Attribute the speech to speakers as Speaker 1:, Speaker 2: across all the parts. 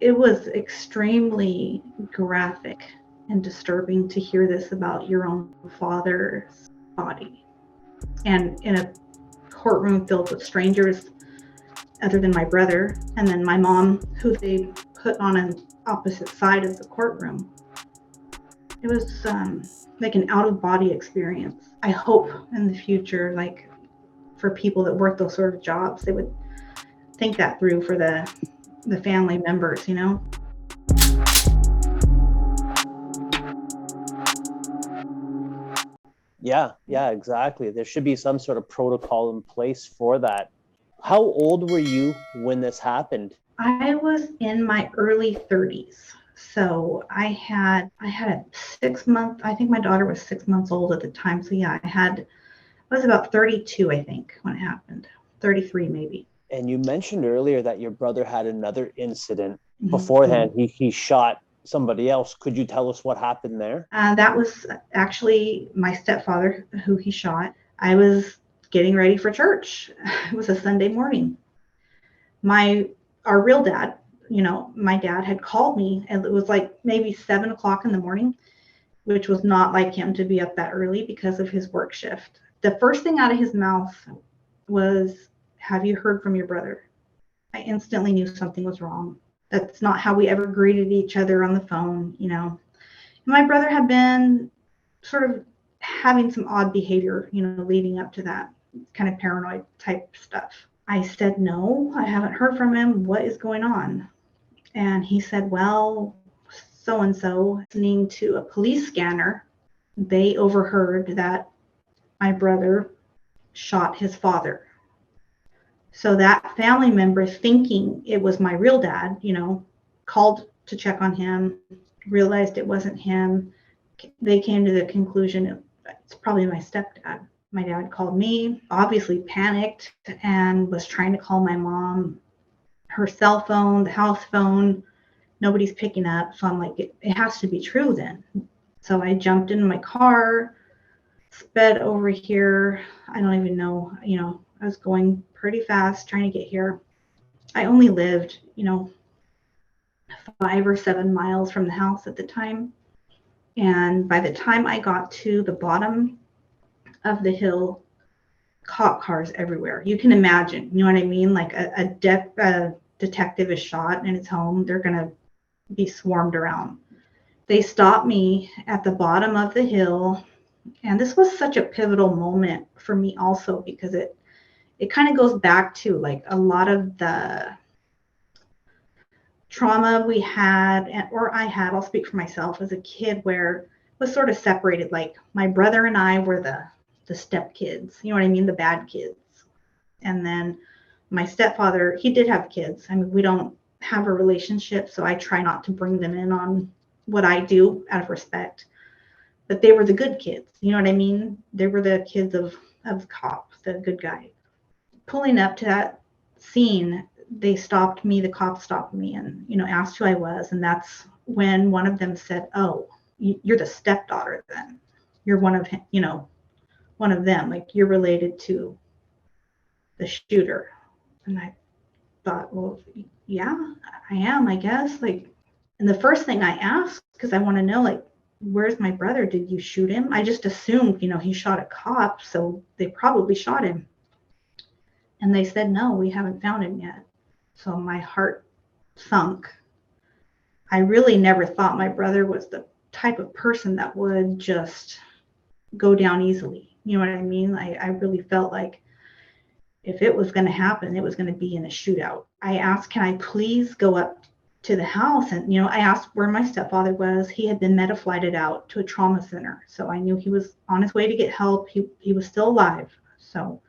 Speaker 1: it was extremely graphic and disturbing to hear this about your own father's body, and in a courtroom filled with strangers other than my brother, and then my mom, who they put on an opposite side of the courtroom. It was like an out of body experience. I hope in the future, like for people that work those sort of jobs, they would think that through for the family members, you know.
Speaker 2: Yeah, exactly. There should be some sort of protocol in place for that. How old were you when this happened?
Speaker 1: I was in my early 30s. So I had a 6 month, I think my daughter was 6 months old at the time. So yeah, I was about 32, I think, when it happened. 33 maybe.
Speaker 2: And you mentioned earlier that your brother had another incident
Speaker 1: Mm-hmm.
Speaker 2: beforehand. He shot somebody else. Could you tell us what happened there?
Speaker 1: That was actually my stepfather who he shot. I was getting ready for church. It was a Sunday morning. My our real dad, my dad had called me, and it was like maybe 7 o'clock in the morning, which was not like him to be up that early because of his work shift. The first thing out of his mouth was, "Have you heard from your brother?" I instantly knew something was wrong. That's not how we ever greeted each other on the phone. My brother had been sort of having some odd behavior, leading up to that kind of paranoid type stuff. I said, "No, I haven't heard from him. What is going on?" And he said, "Well, so and so, listening to a police scanner, they overheard that my brother shot his father." So that family member, thinking it was my real dad, called to check on him, realized it wasn't him. They came to the conclusion it's probably my stepdad. My dad called me, obviously panicked, and was trying to call my mom. Her cell phone, the house phone, nobody's picking up. So I'm like, it has to be true then. So I jumped in my car, sped over here. I don't even know, I was going pretty fast trying to get here. I only lived, 5 or 7 miles from the house at the time. And by the time I got to the bottom of the hill, cop cars everywhere. You can imagine, you know what I mean? Like a detective is shot in his home, they're going to be swarmed around. They stopped me at the bottom of the hill. And this was such a pivotal moment for me also, because it kind of goes back to like a lot of the trauma we had, or I had, I'll speak for myself, as a kid, where it was sort of separated. Like my brother and I were the step kids, you know what I mean? The bad kids. And then my stepfather, he did have kids. I mean, we don't have a relationship, so I try not to bring them in on what I do out of respect. But they were the good kids, you know what I mean? They were the kids of the cop, the good guy. Pulling up to that scene, they stopped me, the cops stopped me, and asked who I was. And that's when one of them said, "Oh, you're the stepdaughter then. You're one of one of them, like you're related to the shooter." And I thought, well, yeah, I am, I guess. Like, and the first thing I asked, because I want to know, like, where's my brother? Did you shoot him? I just assumed, he shot a cop, so they probably shot him. And they said, "No, we haven't found him yet." So my heart sunk. I really never thought my brother was the type of person that would just go down easily. You know what I mean? I really felt like if it was going to happen, it was going to be in a shootout. I asked, "Can I please go up to the house?" And, I asked where my stepfather was. He had been meta-flighted out to a trauma center. So I knew he was on his way to get help. He was still alive. So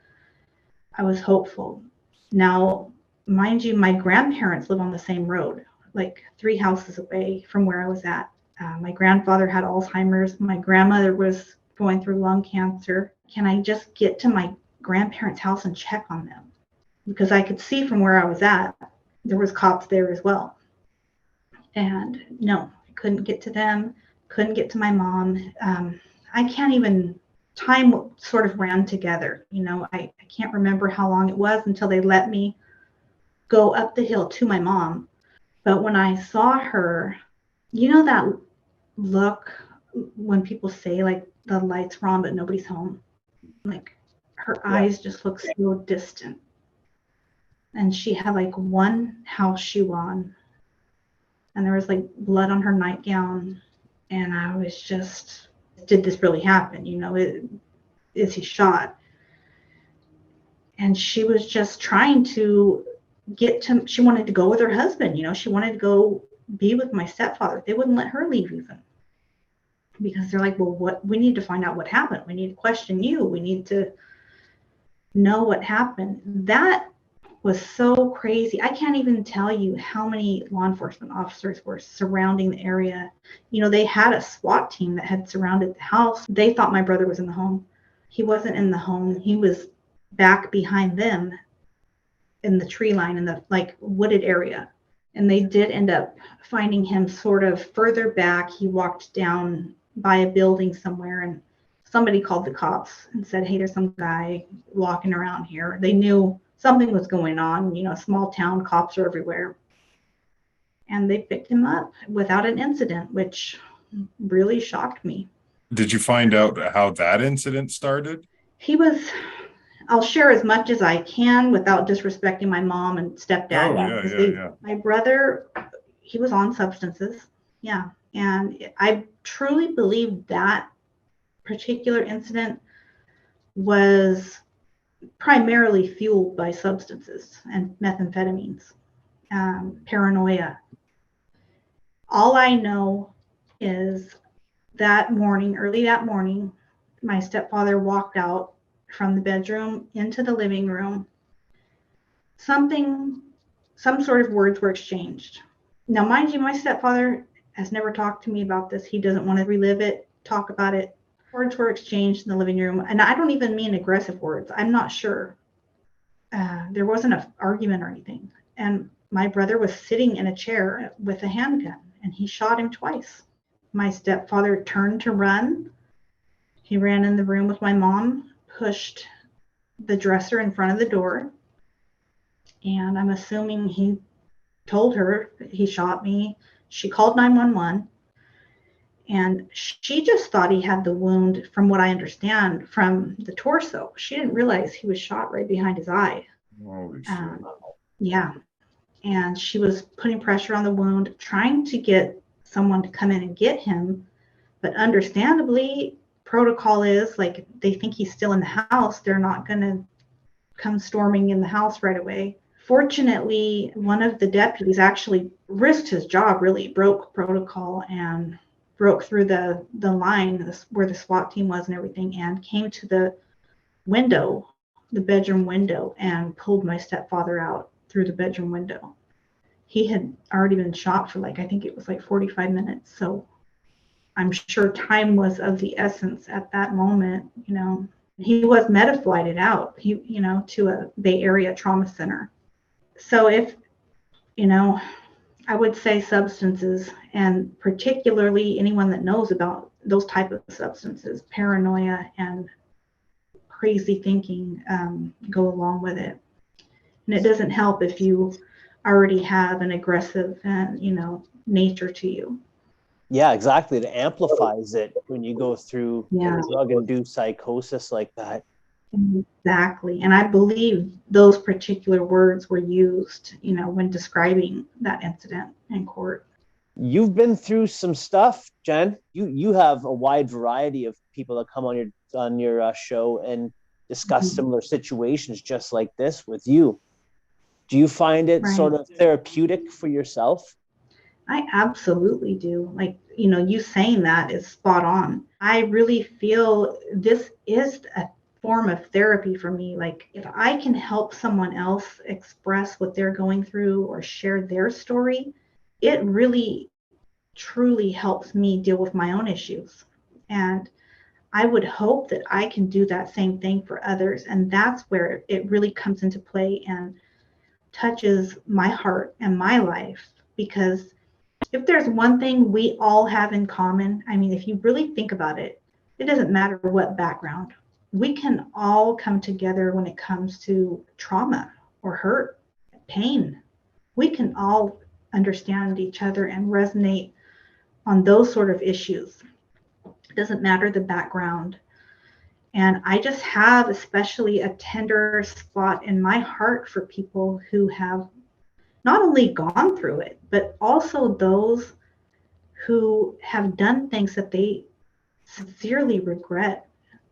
Speaker 1: I was hopeful. Now, mind you, my grandparents live on the same road, like 3 houses away from where I was at. My grandfather had Alzheimer's. My grandmother was going through lung cancer. Can I just get to my grandparents' house and check on them? Because I could see from where I was at, there was cops there as well. And no, I couldn't get to them, couldn't get to my mom. I can't even, time sort of ran together. I can't remember how long it was until they let me go up the hill to my mom. But when I saw her, you know that look when people say like the lights were on but nobody's home? Like her
Speaker 2: Yeah.
Speaker 1: eyes just look so distant. And she had like one house shoe on, and there was like blood on her nightgown. And I was just, did this really happen? Is he shot? And she was just trying to she wanted to go with her husband. She wanted to go be with my stepfather. They wouldn't let her leave even, because they're like, well, we need to find out what happened. We need to question you. We need to know what happened. That was so crazy. I can't even tell you how many law enforcement officers were surrounding the area. They had a SWAT team that had surrounded the house. They thought my brother was in the home. He wasn't in the home. He was back behind them in the tree line in the like wooded area. And they did end up finding him sort of further back. He walked down by a building somewhere, and somebody called the cops and said, hey, there's some guy walking around here. They knew something was going on. Small town, cops are everywhere. And they picked him up without an incident, which really shocked me.
Speaker 3: Did you find out how that incident started?
Speaker 1: I'll share as much as I can without disrespecting my mom and stepdad.
Speaker 3: Oh, yeah.
Speaker 1: My brother, he was on substances. Yeah. And I truly believe that particular incident was primarily fueled by substances and methamphetamines, paranoia. All I know is early that morning, my stepfather walked out from the bedroom into the living room. Some sort of words were exchanged. Now, mind you, my stepfather has never talked to me about this. He doesn't want to relive it, talk about it. Words were exchanged in the living room, and I don't even mean aggressive words. I'm not sure. There wasn't an argument or anything. And my brother was sitting in a chair with a handgun, and he shot him twice. My stepfather turned to run. He ran in the room with my mom, pushed the dresser in front of the door, and I'm assuming he told her he shot me. She called 911, and she just thought he had the wound, from what I understand, from the torso. She didn't realize he was shot right behind his eye.
Speaker 3: Holy shit.
Speaker 1: Yeah. And she was putting pressure on the wound, trying to get someone to come in and get him. But understandably, protocol is like, they think he's still in the house. They're not going to come storming in the house right away. Fortunately, one of the deputies actually risked his job, really broke protocol and broke through the line where the SWAT team was and everything, and came to the window, the bedroom window, and pulled my stepfather out through the bedroom window. He had already been shot for I think it was 45 minutes. So I'm sure time was of the essence at that moment. He was medi-flighted out, to a Bay Area trauma center. So if, I would say substances, and particularly anyone that knows about those type of substances, paranoia and crazy thinking, go along with it. And it doesn't help if you already have an aggressive and, nature to you.
Speaker 2: Yeah, exactly. It amplifies it when you go through drug-induced psychosis like that.
Speaker 1: Exactly. And I believe those particular words were used, when describing that incident in court.
Speaker 2: You've been through some stuff, Jen. You have a wide variety of people that come on your show and discuss similar situations just like this with you. Do you find it sort of therapeutic for yourself?
Speaker 1: I absolutely do. You saying that is spot on. I really feel this is a form of therapy for me. If I can help someone else express what they're going through or share their story, it really truly helps me deal with my own issues. And I would hope that I can do that same thing for others. And that's where it really comes into play and touches my heart and my life. Because if there's one thing we all have in common, if you really think about it, it doesn't matter what background. We can all come together when it comes to trauma or hurt, pain. We can all understand each other and resonate on those sort of issues. It doesn't matter the background. And I just have especially a tender spot in my heart for people who have not only gone through it, but also those who have done things that they sincerely regret.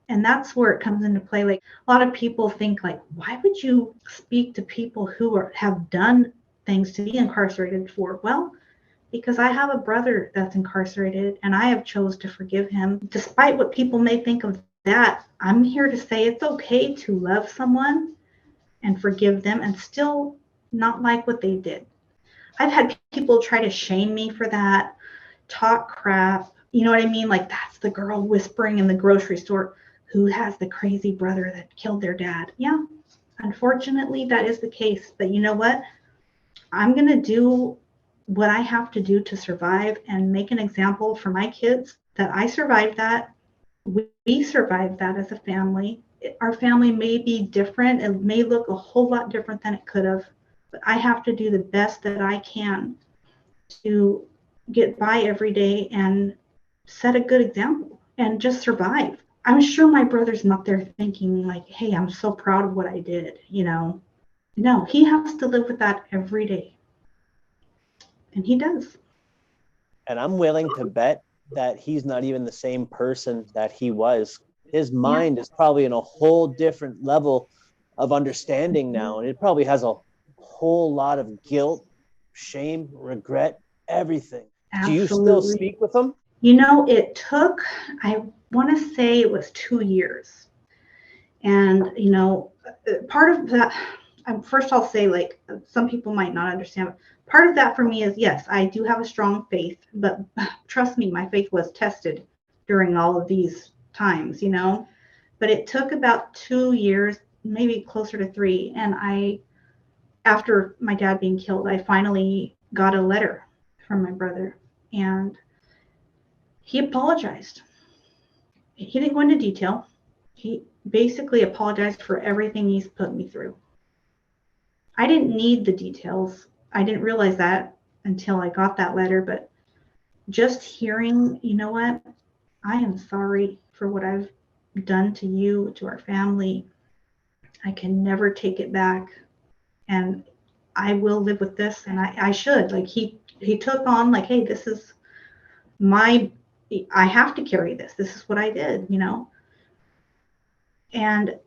Speaker 1: And that's where it comes into play. Like, a lot of people think, like, why would you speak to people who have done things to be incarcerated for? Well, because I have a brother that's incarcerated and I have chose to forgive him. Despite what people may think of that, I'm here to say it's okay to love someone and forgive them and still not like what they did. I've had people try to shame me for that, talk crap. You know what I mean? Like, that's the girl whispering in the grocery store who has the crazy brother that killed their dad. Yeah, unfortunately, that is the case. But you know what? I'm going to do what I have to do to survive and make an example for my kids that I survived that. We survived that as a family. Our family may be different. It may look a whole lot different than it could have, but I have to do the best that I can to get by every day and set a good example and just survive. I'm sure my brother's not there thinking like, hey, I'm so proud of what I did, you know. No, he has to live with that every day. And he does.
Speaker 2: And I'm willing to bet that he's not even the same person that he was. His mind is probably in a whole different level of understanding now. And it probably has a whole lot of guilt, shame, regret, everything.
Speaker 1: Absolutely.
Speaker 2: Do you still speak with him?
Speaker 1: You know, it took, I want to say it was 2 years. And, you know, part of that, first I'll say, like, some people might not understand. Part of that for me is, yes, I do have a strong faith, but trust me, my faith was tested during all of these times, you know. But it took about 2 years, maybe closer to 3. And after my dad being killed, I finally got a letter from my brother. And he apologized. He didn't go into detail. He basically apologized for everything he's put me through. I didn't need the details. I didn't realize that until I got that letter, but just hearing, you know what, I am sorry for what I've done to you, to our family. I can never take it back. And I will live with this, and I should. Like, he took on, like, hey, this is I have to carry this. This is what I did, you know. And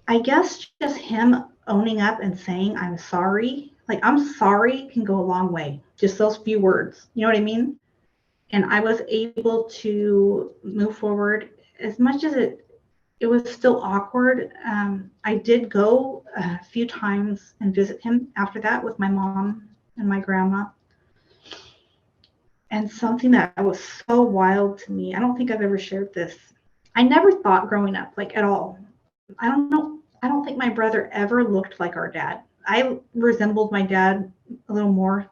Speaker 1: I guess just him owning up and saying, I'm sorry, like, I'm sorry can go a long way. Just those few words, you know what I mean? And I was able to move forward as much as it was still awkward. I did go a few times and visit him after that with my mom and my grandma. And something that was so wild to me, I don't think I've ever shared this. I never thought growing up, like, at all. I don't know. I don't think my brother ever looked like our dad. I resembled my dad a little more,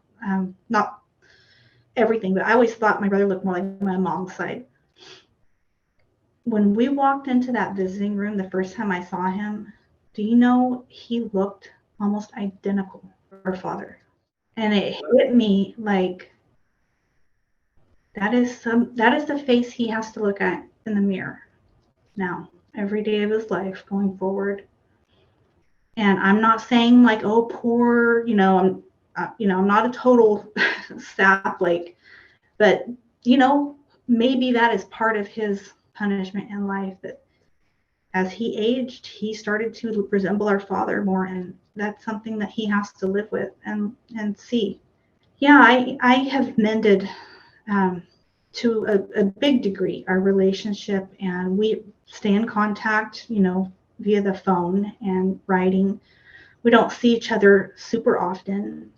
Speaker 1: not everything, but I always thought my brother looked more like my mom's side. When we walked into that visiting room the first time I saw him, do you know, he looked almost identical to our father. And it hit me like, that is the face he has to look at in the mirror now, every day of his life going forward. And I'm not saying, like, oh, poor, you know, I'm not a total sap, like, but, you know, maybe that is part of his punishment in life, that as he aged, he started to resemble our father more, and that's something that he has to live with and see. Yeah, I have mended to a big degree our relationship, and we stay in contact, you know, via the phone and writing. We don't see each other super often.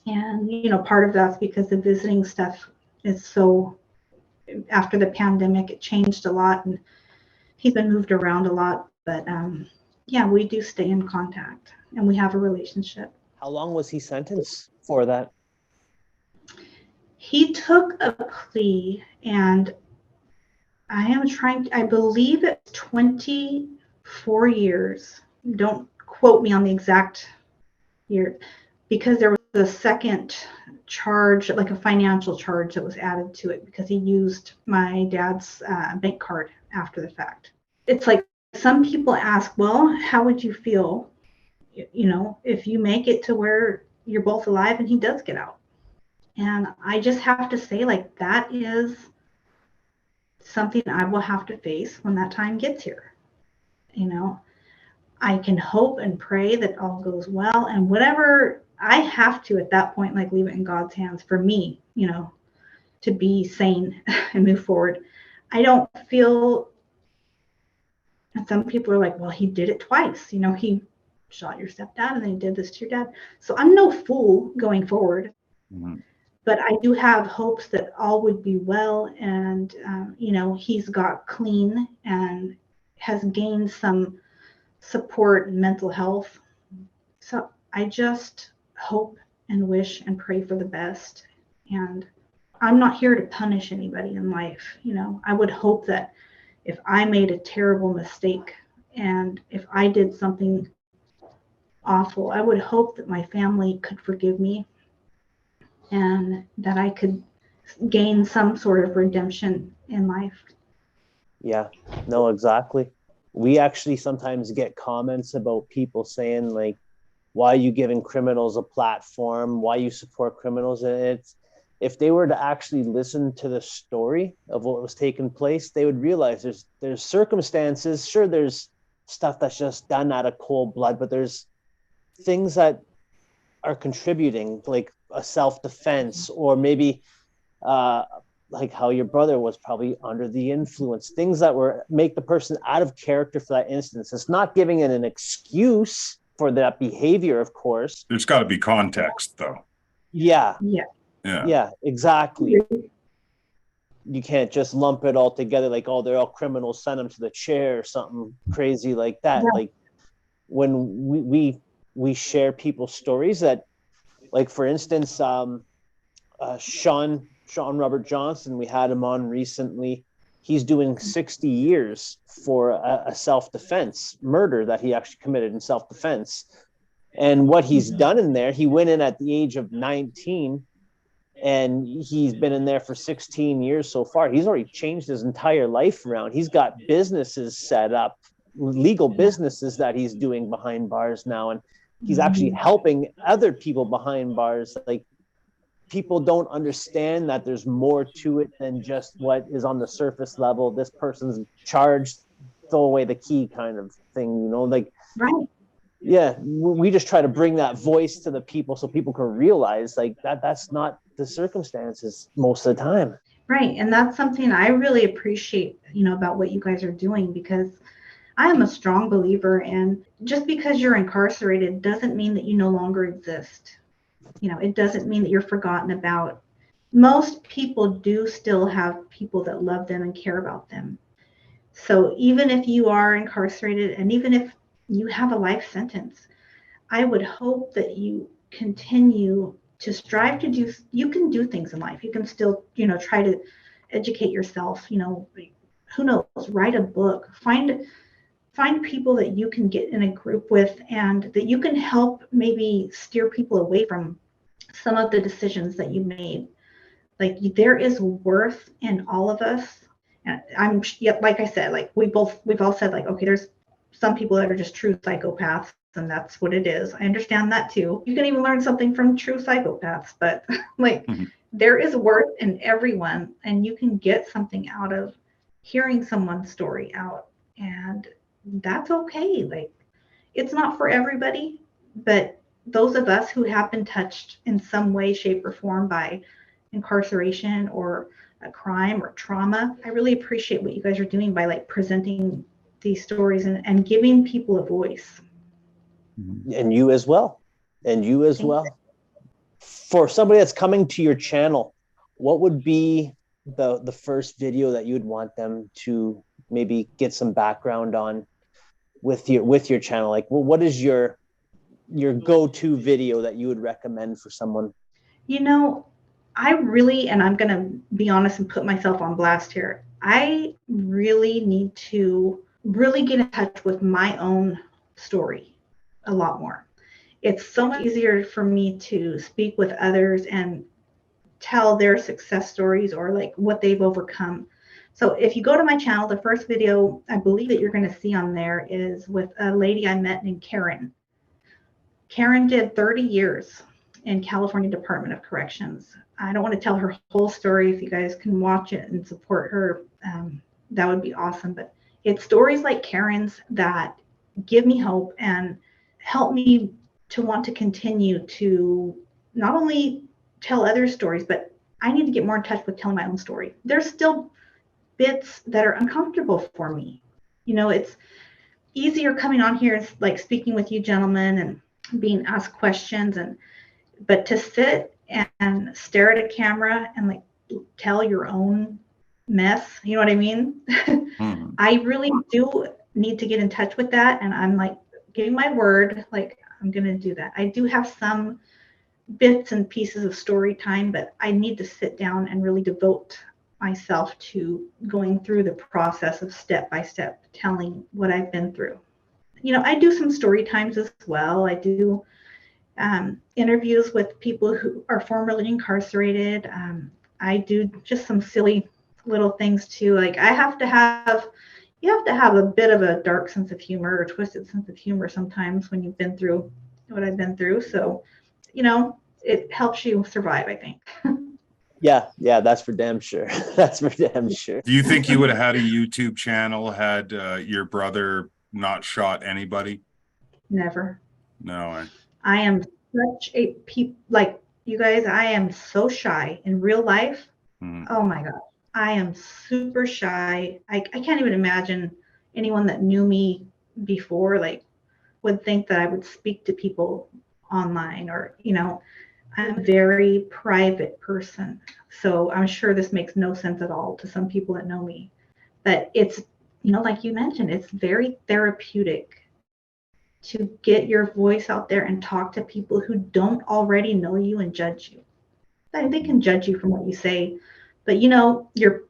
Speaker 1: And, you know, part of that's because the visiting stuff is so, after the pandemic, it changed a lot, and he's been moved around a lot. But yeah, we do stay in contact, and we have a relationship.
Speaker 2: How long was he sentenced for that?
Speaker 1: He took a plea, and I believe it's 24 years. Don't quote me on the exact year, because there was a second charge, like a financial charge that was added to it because he used my dad's bank card after the fact. It's like some people ask, well, how would you feel, if you make it to where you're both alive and he does get out? And I just have to say, like, that is something I will have to face when that time gets here. I can hope and pray that all goes well, and whatever I have to at that point, like, leave it in God's hands for me, to be sane and move forward. I don't feel, and some people are like, well, he did it twice. He shot your stepdad and then he did this to your dad. So I'm no fool going forward. Mm-hmm. But I do have hopes that all would be well, and he's got clean and has gained some support and mental health. So I just hope and wish and pray for the best. And I'm not here to punish anybody in life. I would hope that if I made a terrible mistake and if I did something awful, I would hope that my family could forgive me and that I could gain some sort of redemption in life.
Speaker 2: Yeah, no, exactly. We actually sometimes get comments about people saying, like, why are you giving criminals a platform? Why you support criminals? And it's, if they were to actually listen to the story of what was taking place, they would realize there's circumstances. Sure, there's stuff that's just done out of cold blood, but there's things that are contributing, like a self-defense, or maybe like how your brother was probably under the influence, things that were make the person out of character for that instance. It's not giving it an excuse for that behavior, of course.
Speaker 3: There's got to be context, though.
Speaker 2: Yeah, exactly. You can't just lump it all together like, oh, they're all criminals, send them to the chair or something crazy like that. Like, when we share people's stories that, like, for instance, Sean Robert Johnson, we had him on recently. He's doing 60 years for a self-defense murder that he actually committed in self-defense. And what he's done in there, he went in at the age of 19 and he's been in there for 16 years so far. He's already changed his entire life around. He's got businesses set up, legal businesses that he's doing behind bars now. And he's actually helping other people behind bars. Like, people don't understand that there's more to it than just what is on the surface level. This person's charged, throw away the key kind of thing, like, right. Yeah, we just try to bring that voice to the people so people can realize, like, that's not the circumstances most of the time.
Speaker 1: Right. And that's something I really appreciate, about what you guys are doing, because I am a strong believer in, just because you're incarcerated doesn't mean that you no longer exist. It doesn't mean that you're forgotten about. Most people do still have people that love them and care about them. So even if you are incarcerated, and even if you have a life sentence, I would hope that you continue to strive to do, you can do things in life. You can still, try to educate yourself, who knows, write a book, find people that you can get in a group with and that you can help maybe steer people away from some of the decisions that you made. Like, there is worth in all of us. And like I said, like, we've all said, like, okay, there's some people that are just true psychopaths, and that's what it is. I understand that too. You can even learn something from true psychopaths, but like, there is worth in everyone, and you can get something out of hearing someone's story out, and that's okay. Like, it's not for everybody, but those of us who have been touched in some way, shape, or form by incarceration or a crime or trauma, I really appreciate what you guys are doing by, like, presenting these stories and giving people a voice.
Speaker 2: And you as well. For somebody that's coming to your channel, what would be the first video that you'd want them to maybe get some background on with your channel? Like, well, what is your go-to video that you would recommend for someone?
Speaker 1: I really, and I'm going to be honest and put myself on blast here, I really need to really get in touch with my own story a lot more. it's so much easier for me to speak with others and tell their success stories or like what they've overcome. So if you go to my channel, the first video I believe that you're going to see on there is with a lady I met named Karen. Karen did 30 years in California Department of Corrections. I don't want to tell her whole story. If you guys can watch it and support her, that would be awesome. But it's stories like Karen's that give me hope and help me to want to continue to not only tell other stories, but I need to get more in touch with telling my own story. There's still bits that are uncomfortable for me. You know, it's easier coming on here and like speaking with you gentlemen and being asked questions, but to sit and stare at a camera and like tell your own mess, you know what I mean? I really do need to get in touch with that, and I'm like giving my word, like I'm gonna do that. I do have some bits and pieces of story time, but I need to sit down and really devote myself to going through the process of step by step telling what I've been through. You know, I do some story times as well. I do interviews with people who are formerly incarcerated. I do just some silly little things too. Like you have to have a bit of a dark sense of humor or twisted sense of humor sometimes when you've been through what I've been through. So, you know, it helps you survive, I think.
Speaker 2: Yeah, that's for damn sure. That's for damn sure.
Speaker 3: Do you think you would have had a YouTube channel had your brother not shot anybody?
Speaker 1: Never.
Speaker 3: No.
Speaker 1: I am such a like you guys, I am so shy in real life. Oh my God. I am super shy. I can't even imagine anyone that knew me before like would think that I would speak to people online, or, you know, I'm a very private person. So I'm sure this makes no sense at all to some people that know me. But it's, you know, like you mentioned, it's very therapeutic to get your voice out there and talk to people who don't already know you and judge you. They can judge you from what you say, but you know, your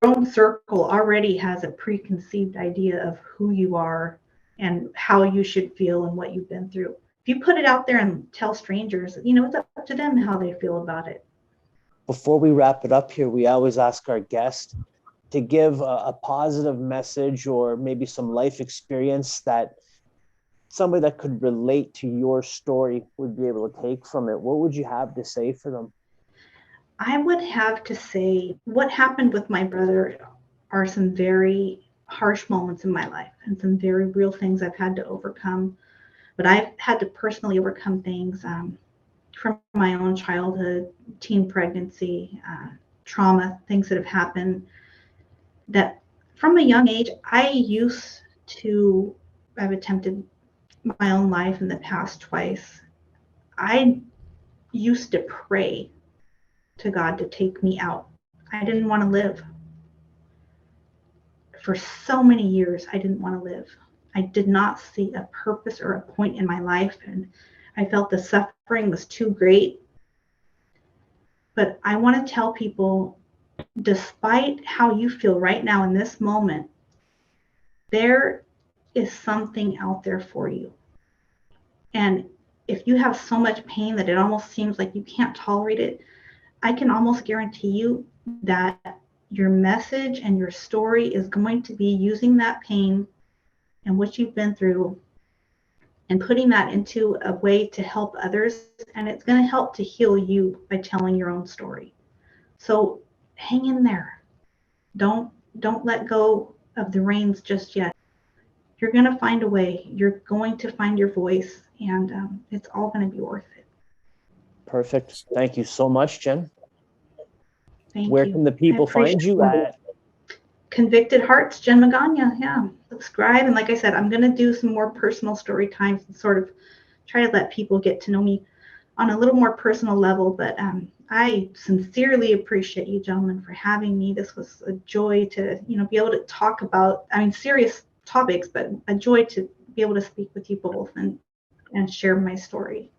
Speaker 1: own circle already has a preconceived idea of who you are and how you should feel and what you've been through. If you put it out there and tell strangers, you know, it's up to them how they feel about it.
Speaker 2: Before we wrap it up here, we always ask our guest to give a positive message or maybe some life experience that somebody that could relate to your story would be able to take from it. What would you have to say for them?
Speaker 1: I would have to say what happened with my brother are some very harsh moments in my life and some very real things I've had to overcome. But I've had to personally overcome things from my own childhood, teen pregnancy, trauma, things that have happened that from a young age, I've attempted my own life in the past twice. I used to pray to God to take me out. I didn't want to live. For so many years, I didn't want to live. I did not see a purpose or a point in my life, and I felt the suffering was too great. But I want to tell people, despite how you feel right now in this moment, there is something out there for you. And if you have so much pain that it almost seems like you can't tolerate it, I can almost guarantee you that your message and your story is going to be using that pain and what you've been through and putting that into a way to help others. And it's going to help to heal you by telling your own story. So hang in there. Don't let go of the reins just yet. You're going to find a way. You're going to find your voice, and it's all going to be worth it.
Speaker 2: Perfect. Thank you so much, Jen.
Speaker 1: Thank
Speaker 2: Where
Speaker 1: you.
Speaker 2: can the people find you at?
Speaker 1: Convicted Hearts, Jen Magana. Yeah, subscribe. And like I said, I'm going to do some more personal story times and sort of try to let people get to know me on a little more personal level. But I sincerely appreciate you gentlemen for having me. This was a joy to, you know, be able to talk about, I mean, serious topics, but a joy to be able to speak with you both and share my story.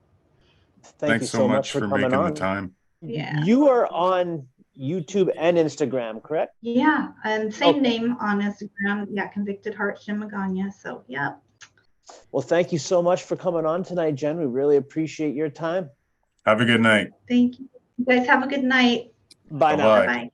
Speaker 2: Thank you so much for coming on.
Speaker 3: The time.
Speaker 1: Yeah.
Speaker 2: You are on YouTube and Instagram, correct?
Speaker 1: Yeah, and same name on Instagram. Yeah, Convicted Hearts, Jen Magana. So yeah.
Speaker 2: Well, thank you so much for coming on tonight, Jen. We really appreciate your time.
Speaker 3: Have a good night.
Speaker 1: Thank you. You guys have a good night.
Speaker 2: Bye now.
Speaker 3: Bye-bye.
Speaker 1: Bye-bye.